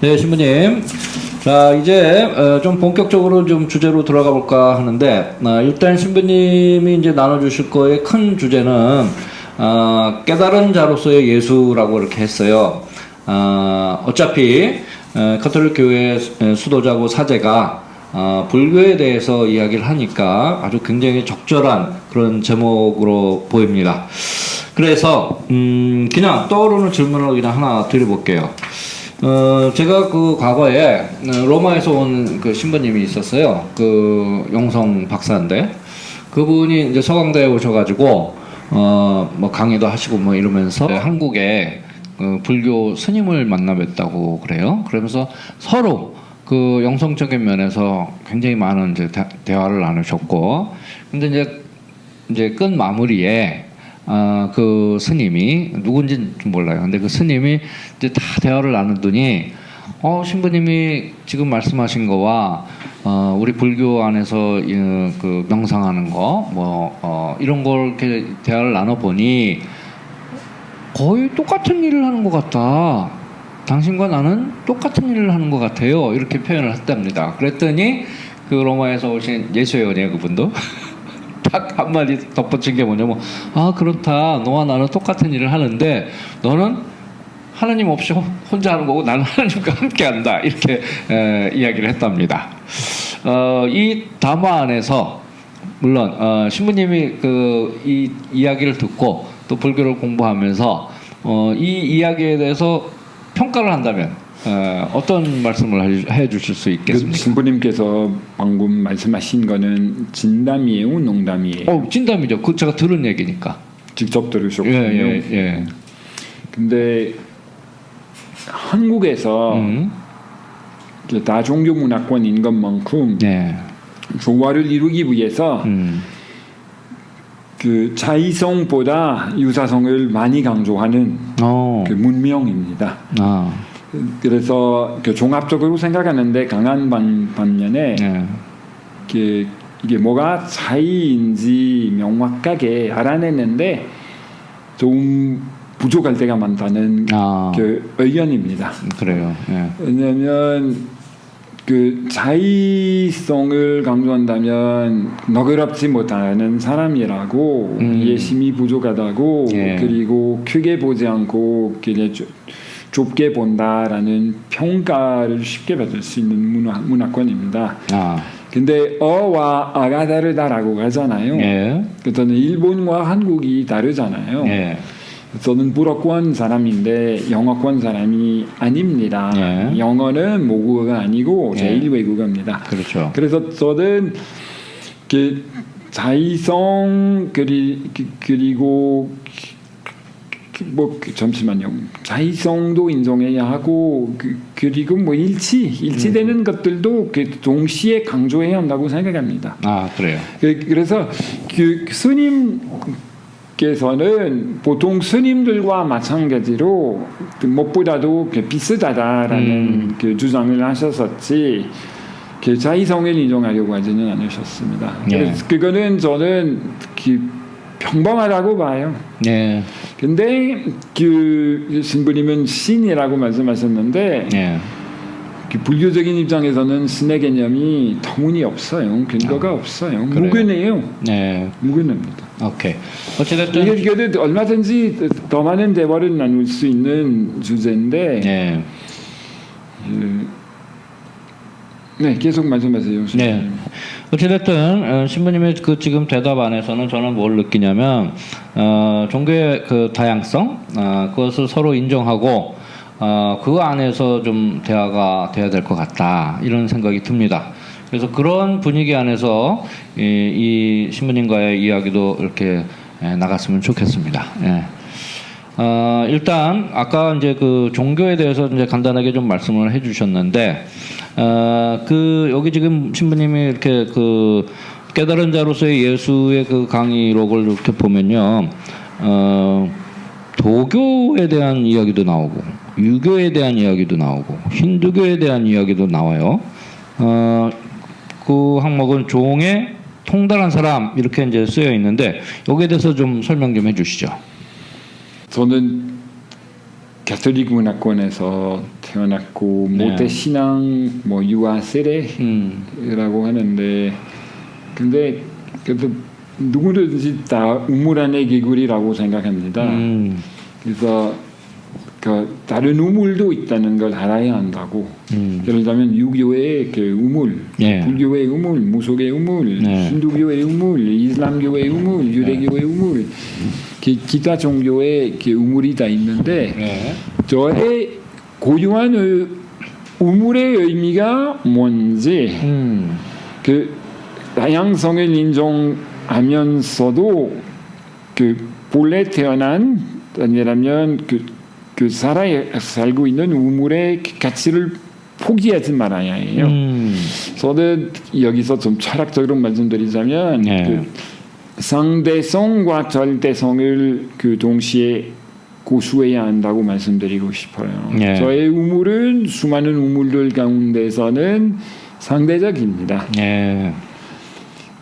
네, 신부님. 자, 이제 좀 본격적으로 좀 주제로 들어가 볼까 하는데, 일단 신부님이 이제 나눠주실 거의 큰 주제는 깨달은 자로서의 예수라고 이렇게 했어요. 어차피 가톨릭 교회 수도자고 사제가 불교에 대해서 이야기를 하니까 아주 굉장히 적절한 그런 제목으로 보입니다. 그래서 그냥 떠오르는 질문을 그냥 하나 드려볼게요. 제가 그 과거에 로마에서 온 그 신부님이 있었어요. 그 용성 박사인데 그분이 이제 서강대에 오셔가지고 뭐 강의도 하시고 뭐 이러면서 한국에 불교 스님을 만나 뵀다고 그래요. 그러면서 서로 그 영성적인 면에서 굉장히 많은 이제 대화를 나누셨고, 근데 이제 끝 마무리에 그 스님이 누군지는 몰라요. 근데 그 스님이 이제 다 대화를 나누더니 신부님이 지금 말씀하신 거와 우리 불교 안에서 그 명상하는 거 이런 걸 이렇게 대화를 나눠 보니 거의 똑같은 일을 하는 것 같다. 당신과 나는 똑같은 일을 하는 것 같아요. 이렇게 표현을 했답니다. 그랬더니 그 로마에서 오신 예수회원이에요, 그분도. 딱 한마디 덧붙인 게 뭐냐면, 그렇다. 너와 나는 똑같은 일을 하는데 너는 하나님 없이 혼자 하는 거고 나는 하나님과 함께 한다. 이렇게 이야기를 했답니다. 이 담화 안에서 물론 신부님이 이 이야기를 듣고 또 불교를 공부하면서 이 이야기에 대해서 평가를 한다면 어떤 말씀을 해주실 수 있겠습니까? 신부님께서 방금 말씀하신 거는 진담이에요, 농담이에요? 진담이죠. 그 제가 들은 얘기니까. 직접 들으셨군요. 예. 근데 한국에서 다종교 문화권인 것만큼 조화를 이루기 위해서 그 자의성보다 유사성을 많이 강조하는 그 문명입니다. 그래서 그 종합적으로 생각하는데 강한 반면에 이게 뭐가 자의인지 명확하게 알아내는데 좀 부족할 때가 많다는 그 의견입니다. 그래요. 왜냐하면 그 자의성을 강조한다면 너그럽지 못하는 사람이라고 예심이 부족하다고 그리고 크게 보지 않고 그냥 좁게 본다라는 평가를 쉽게 받을 수 있는 문화권입니다. 근데 어와 아가 다르다라고 하잖아요. 그래서 일본과 한국이 다르잖아요. 저는 불어권 사람인데 영어권 사람이 아닙니다. 영어는 모국어가 아니고 제1외국어입니다. 그렇죠. 그래서 저는 그 자의성 그리고 잠시만요. 자의성도 인정해야 하고 그리고 뭐 일치되는 것들도 동시에 강조해야 한다고 생각합니다. 그래요. 그래서 그 스님께서는 보통 스님들과 마찬가지로 무엇보다도 비슷하다라는 그 주장을 하셨었지 그 자의성을 인정하려고 하지는 않으셨습니다. 그래서 그거는 저는 평범하다고 봐요. 근데 그 신부님은 신이라고 말씀하셨는데 그 불교적인 입장에서는 신의 개념이 터무니없어요. 근거가 없어요. 무근해요. 무근합니다. 오케이. 어찌됐든 이게 얼마든지 더 많은 대화를 나눌 수 있는 주제인데 계속 말씀하세요. 어찌됐든 신부님의 그 지금 대답 안에서는 저는 뭘 느끼냐면 종교의 그 다양성 그것을 서로 인정하고 그 안에서 좀 대화가 돼야 될 것 같다 이런 생각이 듭니다. 그래서 그런 분위기 안에서 이 신부님과의 이야기도 이렇게 나갔으면 좋겠습니다. 일단 아까 이제 그 종교에 대해서 이제 간단하게 좀 말씀을 해주셨는데 여기 지금 신부님이 이렇게 그 깨달은 자로서의 예수의 그 강의록을 이렇게 보면요, 도교에 대한 이야기도 나오고 유교에 대한 이야기도 나오고 힌두교에 대한 이야기도 나와요. 그 항목은 종에 통달한 사람 이렇게 이제 쓰여 있는데 여기에 대해서 좀 설명 좀 해주시죠. 저는 가톨릭 문화권에서 태어났고 모태 신앙 뭐 유아 세례라고 하는데 근데 그래도 누구든지 다 우물 안의 개구리라고 생각합니다. 그래서 그 다른 우물도 있다는 걸 알아야 한다고. 예를 들면 유교의 그 우물, 불교의 우물, 무속의 우물, 힌두교의 우물, 이슬람교의 우물, 유대교의 우물, 기타 종교의 그 우물이 다 있는데 저의 고유한 우물의 의미가 뭔지 그 다양성을 인정하면서도 그 본래 태어난 아니라면 그 살고 있는 우물의 가치를 포기하지 말아야 해요. 저는 여기서 좀 철학적으로 말씀드리자면 그 상대성과 절대성을 그 동시에 고수해야 한다고 말씀드리고 싶어요. 저의 우물은 수많은 우물들 가운데서는 상대적입니다.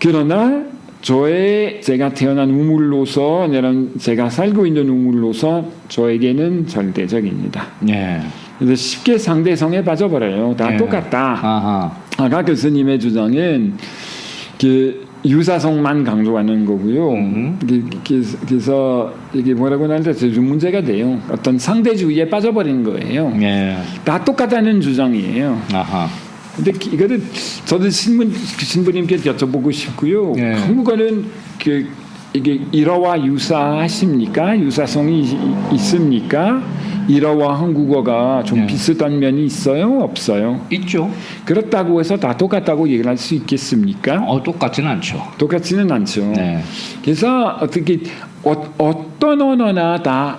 그러나 제가 태어난 우물로서 아니면 제가 살고 있는 우물로서 저에게는 절대적입니다. 그래서 쉽게 상대성에 빠져버려요. 다 똑같다. 아까 교수님의 주장은 그 유사성만 강조하는 거고요. 그래서 이게 뭐라고 하는데 좀 문제가 돼요. 어떤 상대주의에 빠져버린 거예요. 다 똑같다는 주장이에요. 근데 이거는 저도 신부님께 여쭤보고 싶고요. 한국어는 이게 일어와 유사하십니까? 유사성이 있습니까? 일어와 한국어가 좀 비슷한 면이 있어요? 없어요? 있죠. 그렇다고 해서 다 똑같다고 얘기할 수 있겠습니까? 똑같지는 않죠. 똑같지는 않죠. 그래서 어떻게 어떤 언어나 다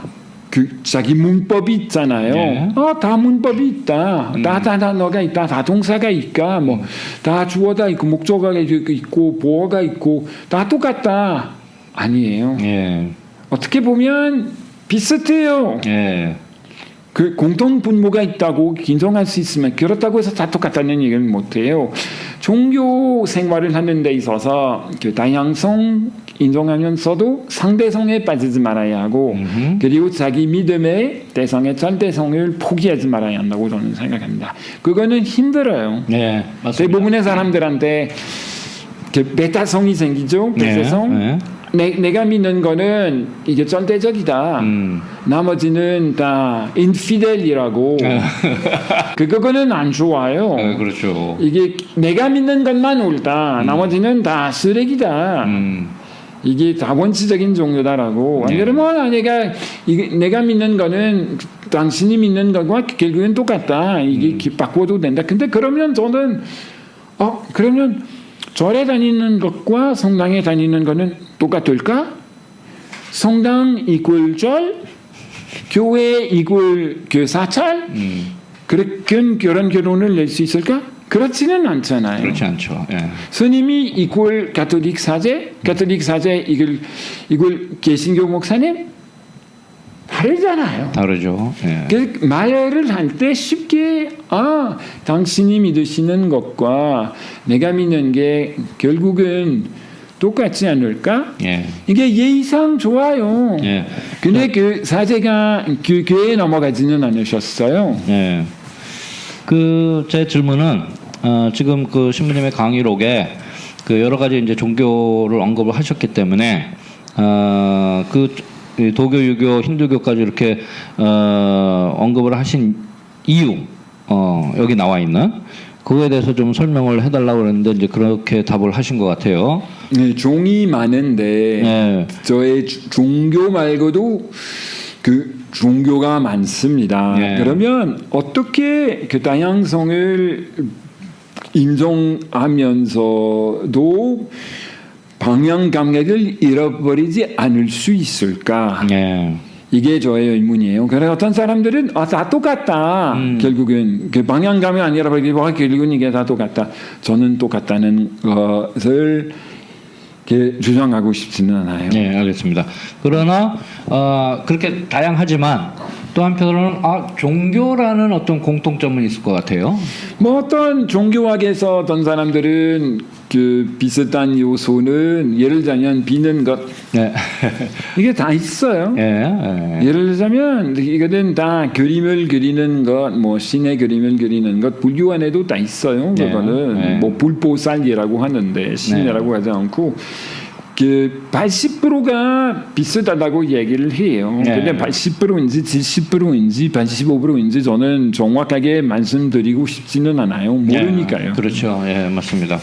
자기 문법이 있잖아요. 다 문법이 있다. 다 단어가 있다. 다 동사가 있다. 뭐 다 주어가 있고 목적어가 있고 보어가 있고 다 똑같다. 아니에요. 어떻게 보면 비슷해요. 그 공통 분모가 있다고 인정할 수 있으면 그렇다고 해서 다 똑같다는 얘기는 못해요. 종교 생활을 하는 데 있어서 그 다양성 인정하면서도 상대성에 빠지지 말아야 하고 그리고 자기 믿음의 대상의 절대성을 포기하지 말아야 한다고 저는 생각합니다. 그거는 힘들어요. 맞습니다. 대부분의 사람들한테 그 배타성이 생기죠. 배타성. 내가 믿는 거는 이게 절대적이다. 나머지는 다 인피델이라고. 그거는 안 좋아요. 그렇죠. 이게 내가 믿는 것만 옳다. 나머지는 다 쓰레기다. 이게 다 원칙적인 종교다라고. 안 그러면 내가 믿는 거는 당신이 믿는 것과 결국엔 똑같다. 이게 바꿔도 된다. 근데 그러면 저는 그러면 절에 다니는 것과 성당에 다니는 거는 똑같을까? 성당 이퀄 절, 교회 이퀄 교사찰, 그런 결혼을 낼 수 있을까? 그렇지는 않잖아요. 그렇지 않죠. 스님이 이퀄 가톨릭 사제 이퀄 개신교 목사님 다르잖아요. 다르죠. 그 말을 할 때 쉽게 당신이 믿으시는 것과 내가 믿는 게 결국은 똑같지 않을까? 이게 예의상 좋아요. 근데 그 사제가 그 교회에 넘어가지는 않으셨어요. 제 질문은 지금 그 신부님의 강의록에 그 여러 가지 이제 종교를 언급을 하셨기 때문에 도교, 유교, 힌두교까지 이렇게 언급을 하신 이유 여기 나와 있는 그거에 대해서 좀 설명을 해달라고 그랬는데 이제 그렇게 답을 하신 것 같아요. 종이 많은데 저의 종교 말고도 그 종교가 많습니다. 그러면 어떻게 그 다양성을 인정하면서도 방향 감각을 잃어버리지 않을 수 있을까? 이게 저의 의문이에요. 그래서 어떤 사람들은 다 똑같다. 결국은 그 방향 감각 안 잃어버리고 결국은 이게 다 똑같다. 저는 똑같다는 것을 주장하고 싶지는 않아요. 알겠습니다. 그러나 그렇게 다양하지만 또 한편으로는 종교라는 어떤 공통점은 있을 것 같아요. 뭐 어떤 종교학에서 어떤 사람들은 그 비슷한 요소는 예를 들자면 비는 것 네. 이게 다 있어요. 예. 예를 들자면 이거는 다 그림을 그리는 것, 뭐 신의 그림을 그리는 것 불교 안에도 다 있어요. 네. 그거는 네. 뭐 불보살이라고 하는데 신이라고 하지 않고 그 80%가 비슷하다고 얘기를 해요. 네. 근데 80%인지 70%인지 85%인지 저는 정확하게 말씀드리고 싶지는 않아요. 모르니까요. 그렇죠. 예, 맞습니다.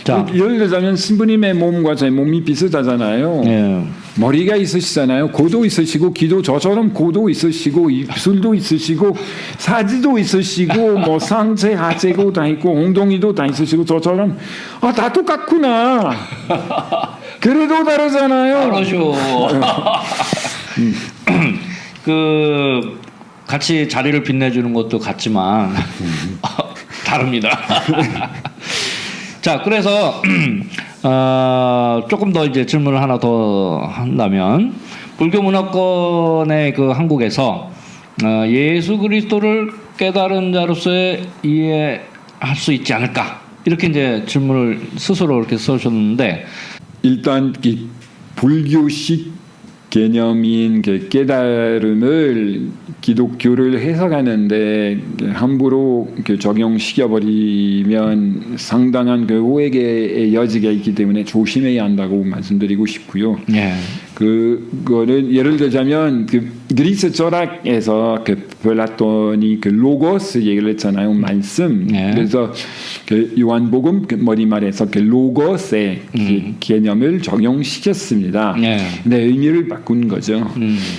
자, 예를 들자면 신부님의 몸과 제 몸이 비슷하잖아요. 예. 머리가 있으시잖아요. 코도 있으시고 귀도 저처럼 코도 있으시고 입술도 있으시고 사지도 있으시고 뭐 상체 하체고 다 있고 엉덩이도 다 있으시고 저처럼 다 똑같구나. 그래도 다르잖아요. 그러죠. 그 같이 자리를 빛내주는 것도 같지만 다릅니다. 자, 그래서 조금 더 이제 질문을 하나 더 한다면 불교 문화권의 그 한국에서 예수 그리스도를 깨달은 자로서의 이해할 수 있지 않을까 이렇게 이제 질문을 스스로 이렇게 써주셨는데 일단 이 불교식 개념인 그 깨달음을 기독교를 해석하는데 함부로 적용시켜 버리면 상당한 그 오해의 여지가 있기 때문에 조심해야 한다고 말씀드리고 싶고요. 예. 그거는 예를 들자면 그 그리스 철학에서 그 플라톤이 그 로고스 얘기를 했잖아요. 말씀. 예. 그래서 그 요한복음 그 머리말에서 그 로고스의 그 개념을 적용시켰습니다. 예. 근데 의미를 바꾼 거죠.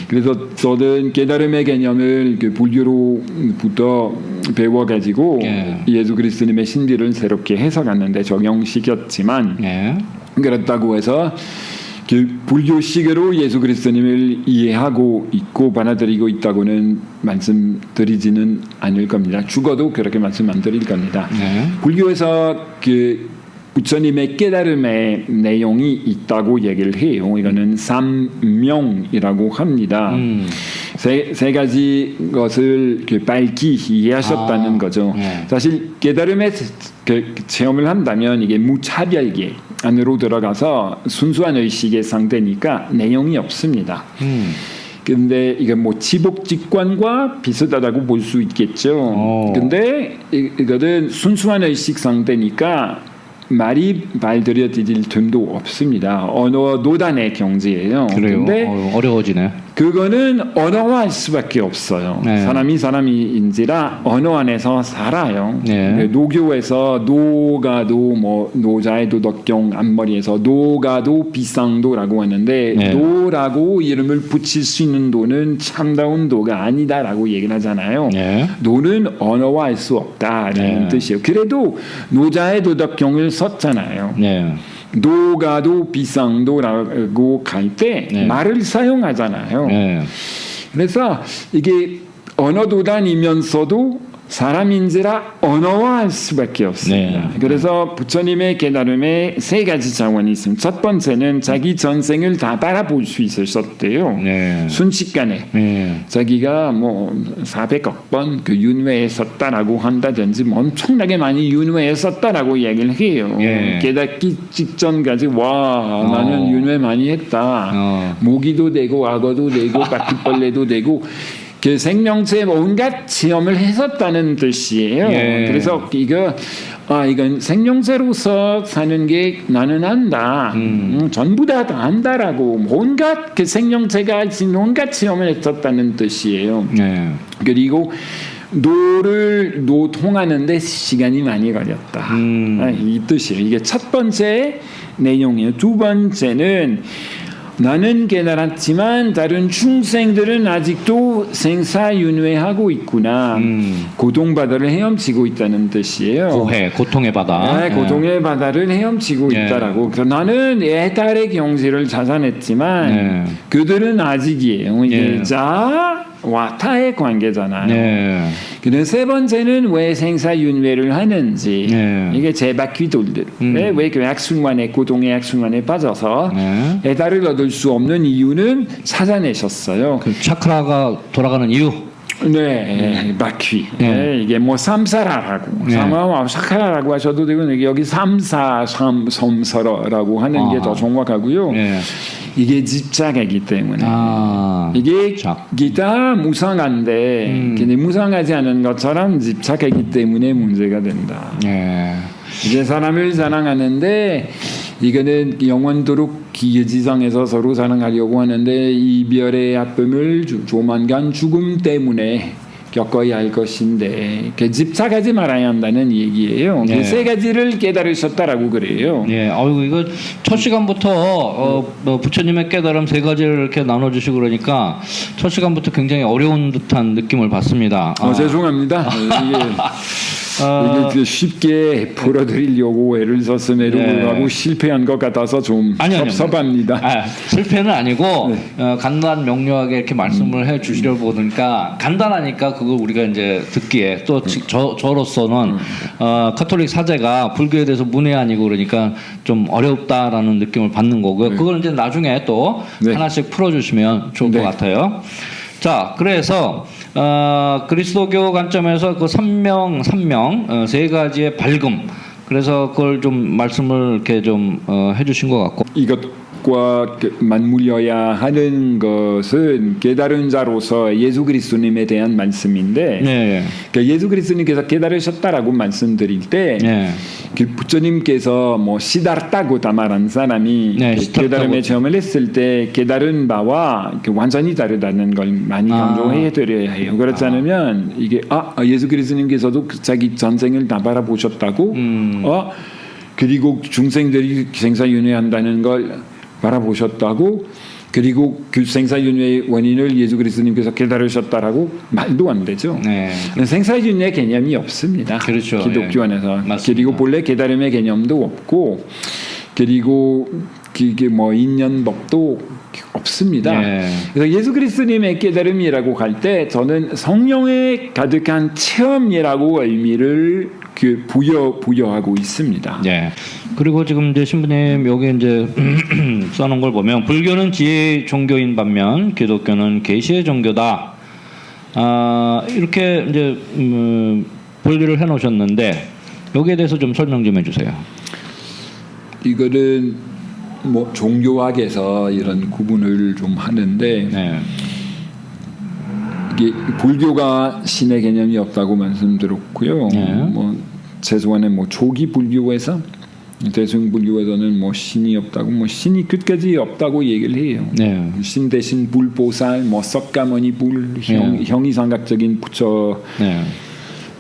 그래서 저는 깨달음의 개념을 그 불교로부터 배워가지고 예. 예수 그리스도님의 신비를 새롭게 해석하는데 적용시켰지만 예. 그렇다고 해서 그 불교식으로 예수 그리스도님을 이해하고 있고 받아들이고 있다고는 말씀드리지는 않을 겁니다. 죽어도 그렇게 말씀 안 드릴 겁니다. 네. 불교에서 그 부처님의 깨달음의 내용이 있다고 얘기를 해요. 이거는 삼명이라고 합니다. 세 가지 것을 밝히 이해하셨다는 거죠. 네. 사실 깨달음의 그 체험을 한다면 이게 무차별계 안으로 들어가서 순수한 의식의 상태니까 내용이 없습니다. 근데 이게 뭐 지복직관과 비슷하다고 볼 수 있겠죠. 근데 이거는 순수한 의식 상태니까 말이 발들여질 틈도 없습니다. 언어 노단의 경지예요. 그래요. 근데 어려워지네. 그거는 언어화할 수밖에 없어요. 네. 사람이 사람인지라 언어 안에서 살아요. 네. 노교에서 노가도 뭐 노자의 도덕경 앞머리에서 노가도 비상도라고 하는데 네. 노라고 이름을 붙일 수 있는 도는 참다운 도가 아니다라고 얘기를 하잖아요. 네. 노는 언어화할 수 없다라는 네. 뜻이에요. 그래도 노자의 도덕경을 썼잖아요. 네. 노가도 비상도라고 갈 때 네. 말을 사용하잖아요. 네. 그래서 이게 언어도단이면서도 사람인지라 언어화할 수밖에 없습니다. 네. 그래서 부처님의 깨달음에 세 가지 차원이 있습니다. 첫 번째는 자기 전생을 다 바라볼 수 있으셨대요. 네. 순식간에. 네. 자기가 뭐 400억 번 그 윤회했었다라고 한다든지 뭐 엄청나게 많이 윤회했었다라고 얘기를 해요. 예. 깨닫기 직전까지 와 나는 윤회 많이 했다. 모기도 되고 악어도 되고 바퀴벌레도 되고 그 생명체의 온갖 체험을 했었다는 뜻이에요. 예. 그래서 이건 생명체로서 사는 게 나는 안다. 전부 다 안다라고 온갖 그 생명체가 지닌 온갖 체험을 했었다는 뜻이에요. 네. 그리고 노를 통하는데 시간이 많이 걸렸다. 이 뜻이에요. 이게 첫 번째 내용이에요. 두 번째는 나는 깨달았지만 다른 중생들은 아직도 생사윤회하고 있구나. 고통바다를 헤엄치고 있다는 뜻이에요. 고통의 바다. 네, 고통의 바다를 헤엄치고 예. 있다라고. 그래서 나는 애달의 경지를 자산했지만 네. 그들은 아직이에요. 이게 예. 자와 타의 관계잖아요. 네. 근데 세 번째는 왜 생사윤회를 하는지 네. 이게 제바퀴 돌듯 왜 그 악순환의 고통의 악순환에 빠져서 네. 애달을 얻을 수 없는 이유는 찾아내셨어요. 그 차크라가 돌아가는 이유. 네, 바퀴. 네. 네, 이게 뭐 삼사라라고, 네. 삼아 사카라라고 하셔도 되고 여기 삼사삼섬서라고 하는 게 더 정확하고요. 네. 이게 집착이기 때문에 이게 집착. 기타 무상한데 근데 무상하지 않은 것처럼 집착이기 때문에 문제가 된다. 예. 이제 사람을 사랑하는데 이거는 영원토록 기계지상에서 서로 사랑하려고 하는데 이별의 아픔을 조만간 죽음 때문에 겪어야 할 것인데 그 집착하지 말아야 한다는 얘기예요. 네. 그 세 가지를 깨달으셨다라고 그래요. 예, 아이고 이거 첫 시간부터 부처님의 깨달음 세 가지를 이렇게 나눠주시고 그러니까 첫 시간부터 굉장히 어려운 듯한 느낌을 받습니다. 죄송합니다. 이게 쉽게 풀어드리려고 애를 썼음에도 네. 불구하고 실패한 것 같아서 좀 아니요. 섭섭합니다. 실패는 아니고 간단 명료하게 이렇게 말씀을 해 주시려고 보니까 간단하니까 그걸 우리가 이제 듣기에 또 저로서는 카톨릭 사제가 불교에 대해서 문외한이고 그러니까 좀 어렵다라는 느낌을 받는 거고요. 그걸 이제 나중에 또 네. 하나씩 풀어주시면 좋을 것 같아요. 자, 그래서 그리스도교 관점에서 그 삼명 세 가지의 밝음. 그래서 그걸 좀 말씀을 이렇게 좀 해주신 것 같고. 이것과 맞물려야 하는 것은 깨달은 자로서 예수 그리스도님에 대한 말씀인데 네. 그러니까 예수 그리스도님께서 깨달으셨다라고 말씀드릴 때 네. 그 부처님께서 뭐 시다르타고 말한 사람이 네, 그 깨달음의 체험을 했을 때 깨달은 바와 완전히 다르다는 걸 많이 강조해 드려야 해요. 그렇지 않으면 이게 예수 그리스도님께서도 자기 전생을 다 바라보셨다고 그리고 중생들이 생사윤회한다는 걸 바라보셨다고 그리고 그 생사윤회의 원인을 예수 그리스도님께서 깨달으셨다라고 말도 안 되죠. 네. 생사윤회 개념이 없습니다. 그렇죠. 기독교 안에서. 맞습니다. 그리고 본래 깨달음의 개념도 없고 그리고 그게 뭐 인연법도 없습니다. 네. 그래서 예수 그리스도님의 깨달음이라고 할 때 저는 성령에 가득한 체험이라고 의미를 부여하고 있습니다. 네. 그리고 지금 이제 신부님 여기 이제 써놓은 걸 보면 불교는 지혜의 종교인 반면 기독교는 계시의 종교다. 이렇게 이제 분리를 해놓으셨는데 여기에 대해서 좀 설명 좀 해주세요. 이거는 뭐 종교학에서 이런 구분을 좀 하는데 네. 이게 불교가 신의 개념이 없다고 말씀드렸고요. 네. 뭐 최소한의 뭐 초기 불교에서 대승 불교에서는 뭐 신이 없다고 뭐 신이 끝까지 없다고 얘기를 해요. 네. 신 대신 불보살, 뭐 석가모니 불, 형이상각적인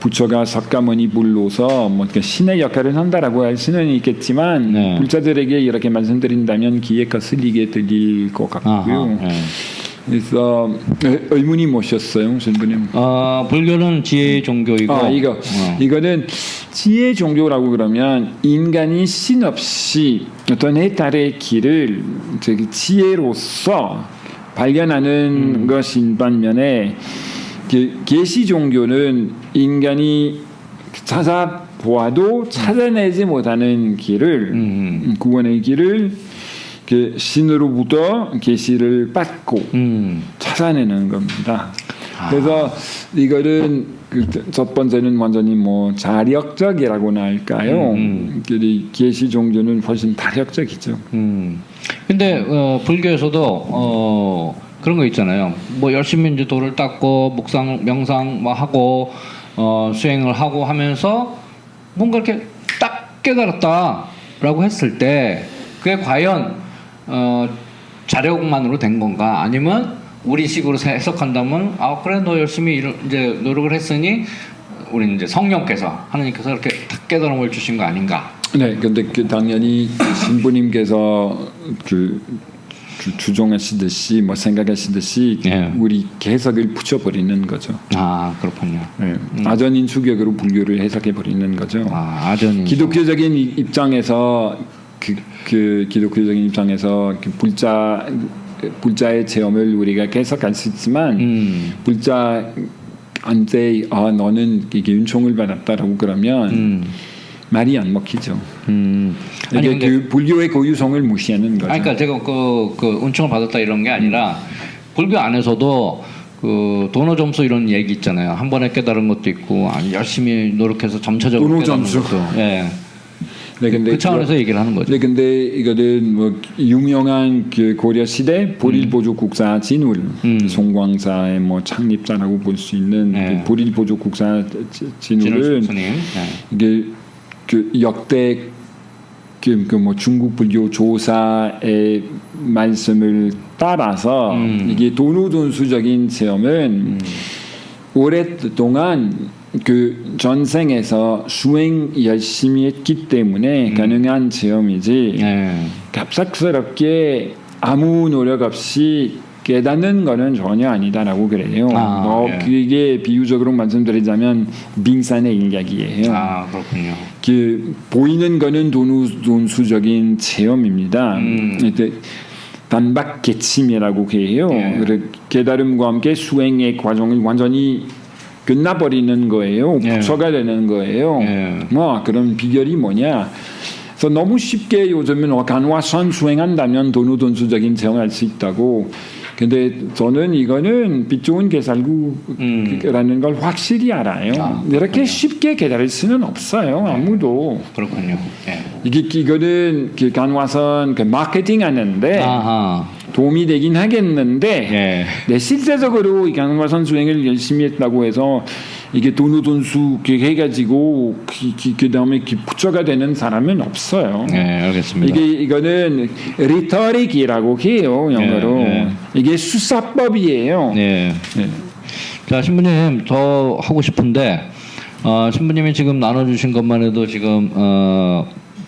부처가 석가모니 불로서 뭐 신의 역할을 한다라고 할 수는 있겠지만 불자들에게 이렇게 말씀드린다면 귀에 거슬리게 들릴 것 같고요. 그래서 의문이 뭐셨어요, 신부님? 불교는 지혜의 종교이고 이거는 지혜 종교라고 그러면 인간이 신 없이 어떤 해탈의 길을 지혜로서 발견하는 것인 반면에 계시 종교는 인간이 찾아보아도 찾아내지 못하는 길을 구원의 길을 신으로부터 계시를 받고 찾아내는 겁니다. 그래서 이거는 첫 번째는 완전히 뭐 자력적이라고나 할까요? 계시 종교는 훨씬 다력적이죠. 근데 불교에서도 그런 거 있잖아요. 뭐 열심히 이제 도를 닦고 묵상 명상 뭐 하고 수행을 하고 하면서 뭔가 이렇게 딱 깨달았다라고 했을 때 그게 과연 자력만으로 된 건가? 아니면 우리식으로 해석한다면 그래 너 열심히 이제 노력을 했으니 우리 이제 성령께서 하나님께서 이렇게 딱 깨달음을 주신 거 아닌가? 네, 근데 당연히 신부님께서 주종하시듯이 뭐 생각하시듯이 우리 해석을 붙여버리는 거죠. 그렇군요. 네. 아전인 추격으로 불교를 해석해 버리는 거죠. 아전인 기독교적인 입장에서 기독교적인 입장에서 불자의 체험을 우리가 해석할 수 있지만 불자한테 너는 이게 은총을 받았다라고 그러면 말이 안 먹히죠. 이게 그 불교의 고유성을 무시하는 거죠. 그러니까 제가 그 은총을 받았다 이런 게 아니라 불교 안에서도 그 도노 점수 이런 얘기 있잖아요. 한 번에 깨달은 것도 있고 아니 열심히 노력해서 점차적으로 도노 깨닫는 점수. 것도. 예. 네, 근데 그 차원에서 얘기를 하는 거죠. 네, 근데 이거는 뭐 유명한 그 고려 시대 보릴보조 국사 진울 송광사의 뭐 창립자라고 볼 수 있는 네. 그 보릴보조 국사 진울 진울은 스님. 예. 이게 그 역대 그 뭐 중국 불교 조사의 말씀을 따라서 이게 도노돈수적인 체험은 오랫동안 그 전생에서 수행 열심히 했기 때문에 가능한 체험이지 예. 갑작스럽게 아무 노력 없이 깨닫는 거는 전혀 아니다라고 그래요. 예. 그게 비유적으로 말씀드리자면 빙산의 일각이에요. 아 그렇군요. 그 보이는 거는 돈수적인 체험입니다. 이때 단박 개침이라고 해요. 예. 그래서 깨달음과 함께 수행의 과정을 완전히 끝나버리는 거예요. 예. 부처가 되는 거예요. 예. 뭐 그런 비결이 뭐냐? 그래서 너무 쉽게 요즘은 간화선 수행한다면 돈수적인 체험할 수 있다고. 근데 저는 이거는 빛 좋은 개살구라는 걸 확실히 알아요. 이렇게 그렇군요. 쉽게 깨달을 수는 없어요. 아무도. 그렇군요. 예. 이거는 그 간화선 그 마케팅 하는데 아하. 도움이 되긴 하겠는데 예. 네, 실제적으로 이 간화선 수행을 열심히 했다고 해서 이게 돈수 해가지고 그 다음에 부처가 되는 사람은 없어요. 예, 알겠습니다. 이거는 리터릭이라고 해요, 영어로. 예. 이게 수사법이에요. 예. 예. 자, 신부님 더 하고 싶은데 신부님이 지금 나눠주신 것만 해도 지금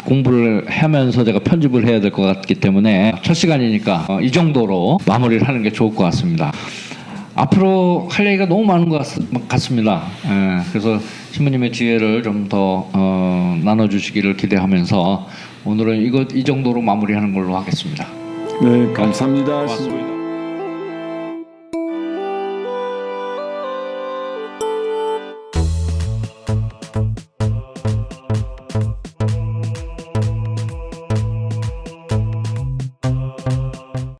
공부를 하면서 제가 편집을 해야 될 것 같기 때문에 첫 시간이니까 이 정도로 마무리를 하는 게 좋을 것 같습니다. 앞으로 할 얘기가 너무 많은 것 같습니다. 예, 그래서 신부님의 지혜를 좀 더 나눠주시기를 기대하면서 오늘은 이 정도로 마무리하는 걸로 하겠습니다. 네, 감사합니다. 고맙습니다.